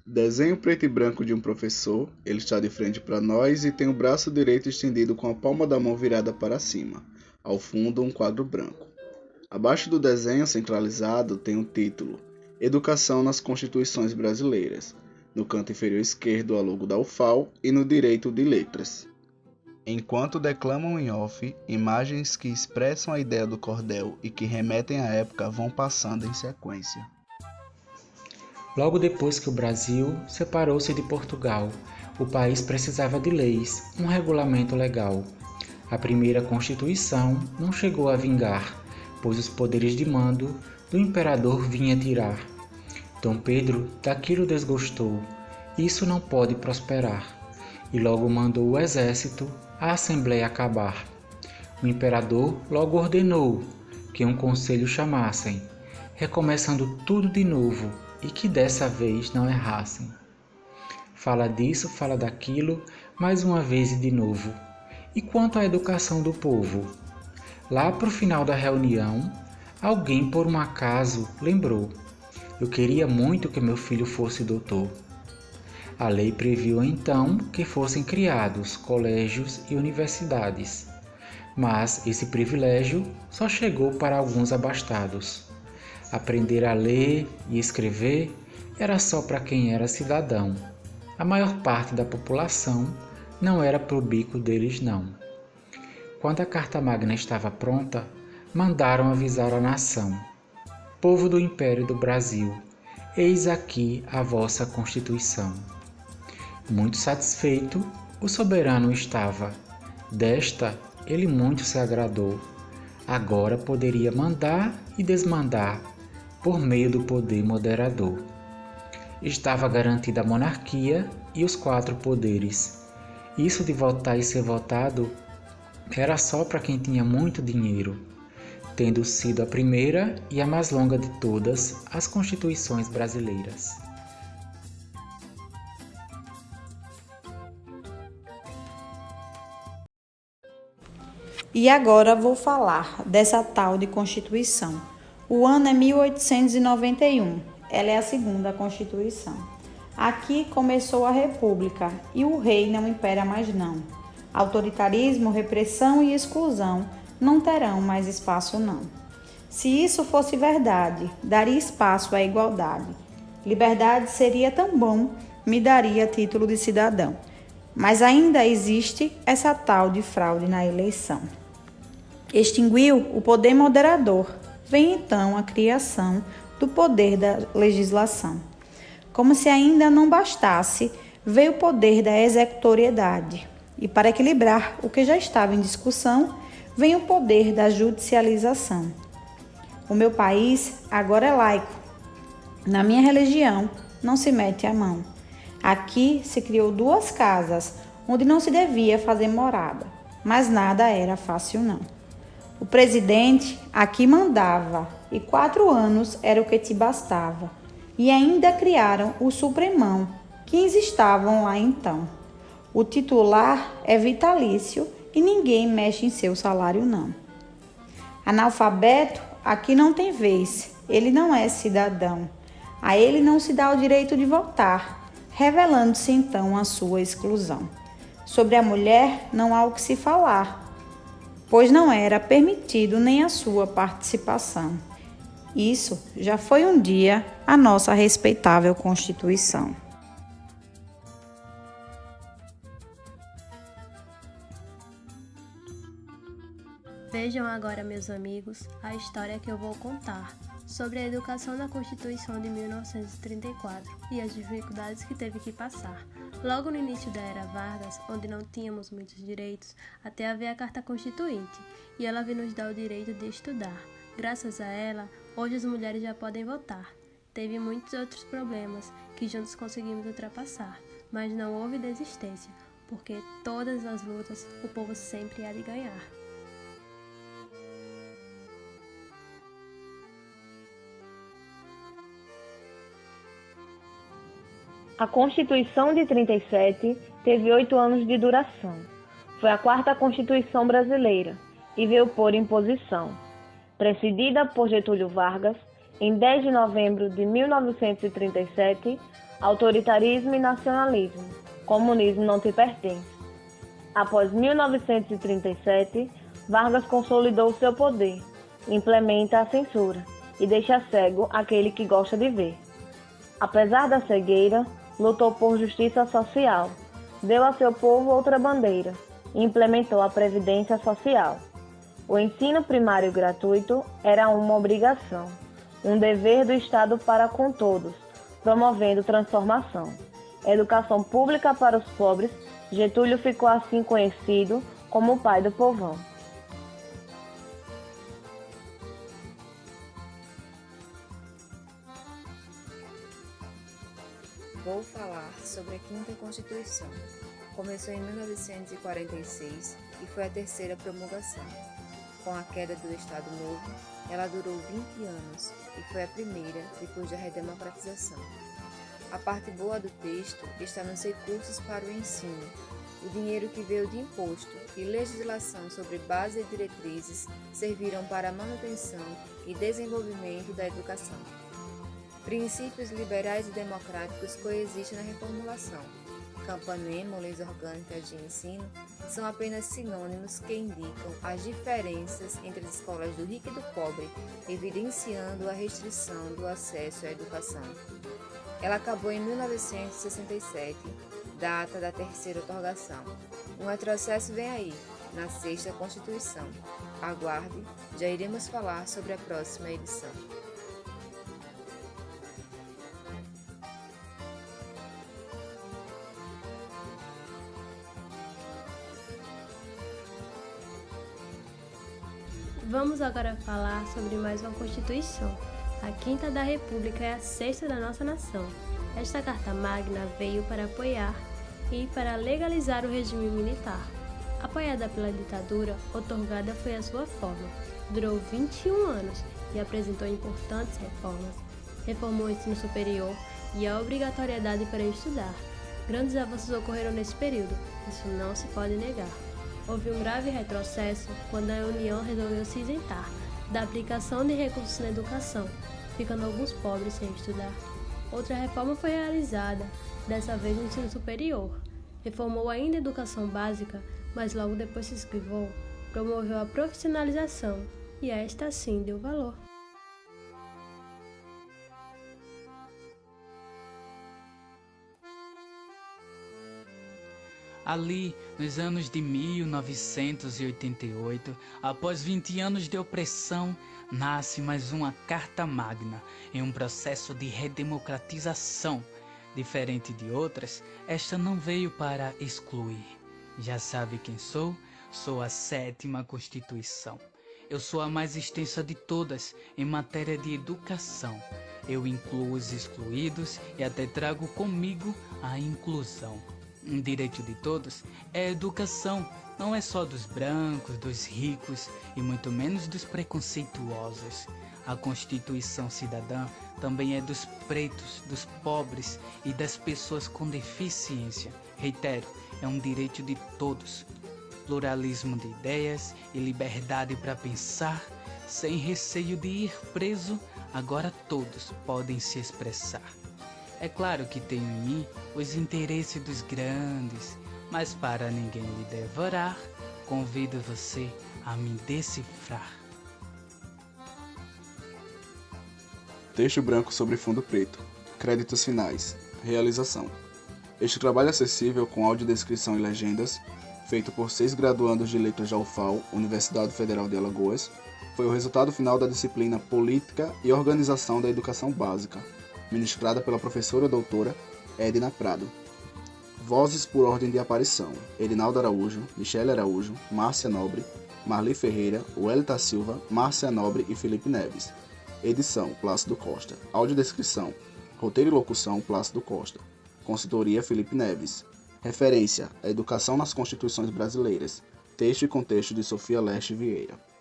Desenho preto e branco de um professor. Ele está de frente para nós e tem o braço direito estendido com a palma da mão virada para cima. Ao fundo, um quadro branco. Abaixo do desenho centralizado tem o título Educação nas Constituições Brasileiras. No canto inferior esquerdo, a logo da UFAL e no direito de letras. Enquanto declamam em off, imagens que expressam a ideia do cordel e que remetem à época vão passando em sequência. Logo depois que o Brasil separou-se de Portugal, o país precisava de leis, um regulamento legal. A primeira Constituição não chegou a vingar, pois os poderes de mando do imperador vinha tirar. Dom Pedro daquilo desgostou, isso não pode prosperar, e logo mandou o exército a Assembleia acabar. O imperador logo ordenou que um conselho chamassem, recomeçando tudo de novo, e que dessa vez não errassem. Fala disso, fala daquilo, mais uma vez e de novo. E quanto à educação do povo? Lá pro final da reunião, alguém por um acaso lembrou: eu queria muito que meu filho fosse doutor. A lei previu então que fossem criados colégios e universidades, mas esse privilégio só chegou para alguns abastados. Aprender a ler e escrever era só para quem era cidadão. A maior parte da população não era pro bico deles não. Quando a Carta Magna estava pronta, mandaram avisar a nação: povo do Império do Brasil, eis aqui a vossa Constituição. Muito satisfeito, o soberano estava. Desta, ele muito se agradou. Agora poderia mandar e desmandar, por meio do poder moderador. Estava garantida a monarquia e os 4 poderes. Isso de votar e ser votado era só para quem tinha muito dinheiro, tendo sido a primeira e a mais longa de todas as constituições brasileiras. E agora vou falar dessa tal de Constituição. O ano é 1891. Ela é a segunda Constituição. Aqui começou a República e o rei não impera mais não. Autoritarismo, repressão e exclusão não terão mais espaço não. Se isso fosse verdade, daria espaço à igualdade. Liberdade seria tão bom, me daria título de cidadão. Mas ainda existe essa tal de fraude na eleição. Extinguiu o poder moderador. Vem então a criação do poder da legislação. Como se ainda não bastasse, veio o poder da executoriedade. E para equilibrar o que já estava em discussão, vem o poder da judicialização. O meu país agora é laico. Na minha religião não se mete a mão. Aqui se criou 2 casas, onde não se devia fazer morada, mas nada era fácil não. O presidente aqui mandava, e 4 anos era o que te bastava. E ainda criaram o Supremão, 15 estavam lá então. O titular é vitalício e ninguém mexe em seu salário não. Analfabeto aqui não tem vez, ele não é cidadão. A ele não se dá o direito de votar, revelando-se então a sua exclusão. Sobre a mulher não há o que se falar, pois não era permitido nem a sua participação. Isso já foi um dia a nossa respeitável Constituição. Vejam agora, meus amigos, a história que eu vou contar sobre a educação na Constituição de 1934 e as dificuldades que teve que passar. Logo no início da Era Vargas, onde não tínhamos muitos direitos, até haver a Carta Constituinte, e ela veio nos dar o direito de estudar. Graças a ela, hoje as mulheres já podem votar. Teve muitos outros problemas que juntos conseguimos ultrapassar, mas não houve desistência, porque todas as lutas o povo sempre há de ganhar. A Constituição de 37 teve 8 anos de duração. Foi a 4ª Constituição brasileira e veio por imposição. Precedida por Getúlio Vargas, Em 10 de novembro de 1937, autoritarismo e nacionalismo. Comunismo não te pertence. Após 1937, Vargas consolidou seu poder, implementa a censura e deixa cego aquele que gosta de ver. Apesar da cegueira, lutou por justiça social, deu a seu povo outra bandeira e implementou a Previdência Social. O ensino primário gratuito era uma obrigação, um dever do Estado para com todos, promovendo transformação. Educação pública para os pobres, Getúlio ficou assim conhecido como o pai do povão. Vou falar sobre a Quinta Constituição. Começou em 1946 e foi a terceira promulgação. Com a queda do Estado Novo, ela durou 20 anos e foi a primeira depois da redemocratização. A parte boa do texto está nos recursos para o ensino, o dinheiro que veio de imposto e legislação sobre base e diretrizes serviram para a manutenção e desenvolvimento da educação. Princípios liberais e democráticos coexistem na reformulação. Campanema, leis orgânicas de ensino, são apenas sinônimos que indicam as diferenças entre as escolas do rico e do pobre, evidenciando a restrição do acesso à educação. Ela acabou em 1967, data da terceira outorgação. Um retrocesso vem aí, na sexta Constituição. Aguarde, já iremos falar sobre a próxima edição. Vamos agora falar sobre mais uma Constituição. A Quinta da República é a sexta da nossa nação. Esta Carta Magna veio para apoiar e para legalizar o regime militar. Apoiada pela ditadura, outorgada foi a sua forma. Durou 21 anos e apresentou importantes reformas. Reformou o ensino superior e a obrigatoriedade para estudar. Grandes avanços ocorreram nesse período, isso não se pode negar. Houve um grave retrocesso quando a União resolveu se isentar da aplicação de recursos na educação, ficando alguns pobres sem estudar. Outra reforma foi realizada, dessa vez no ensino superior. Reformou ainda a educação básica, mas logo depois se esquivou, promoveu a profissionalização e a esta sim deu valor. Ali, nos anos de 1988, após 20 anos de opressão, nasce mais uma Carta Magna em um processo de redemocratização. Diferente de outras, esta não veio para excluir. Já sabe quem sou? Sou a sétima Constituição. Eu sou a mais extensa de todas em matéria de educação. Eu incluo os excluídos e até trago comigo a inclusão. Um direito de todos é a educação, não é só dos brancos, dos ricos e muito menos dos preconceituosos. A Constituição Cidadã também é dos pretos, dos pobres e das pessoas com deficiência. Reitero, é um direito de todos. Pluralismo de ideias e liberdade para pensar, sem receio de ir preso, agora todos podem se expressar. É claro que tenho em mim os interesses dos grandes, mas para ninguém lhe devorar, convido você a me decifrar. Texto branco sobre fundo preto. Créditos finais. Realização. Este trabalho acessível com audiodescrição e legendas, feito por 6 graduandos de Letras da UFAL, Universidade Federal de Alagoas, foi o resultado final da disciplina Política e Organização da Educação Básica, ministrada pela professora doutora Edna Prado. Vozes por ordem de aparição: Erinaldo Araújo, Michele Araújo, Márcia Nobre, Marli Ferreira, Wellita Silva, Márcia Nobre e Felipe Neves. Edição: Plácido Costa. Audiodescrição: roteiro e locução: Plácido Costa. Consultoria: Felipe Neves. Referência: A Educação nas Constituições Brasileiras. Texto e contexto de Sofia Leste Vieira.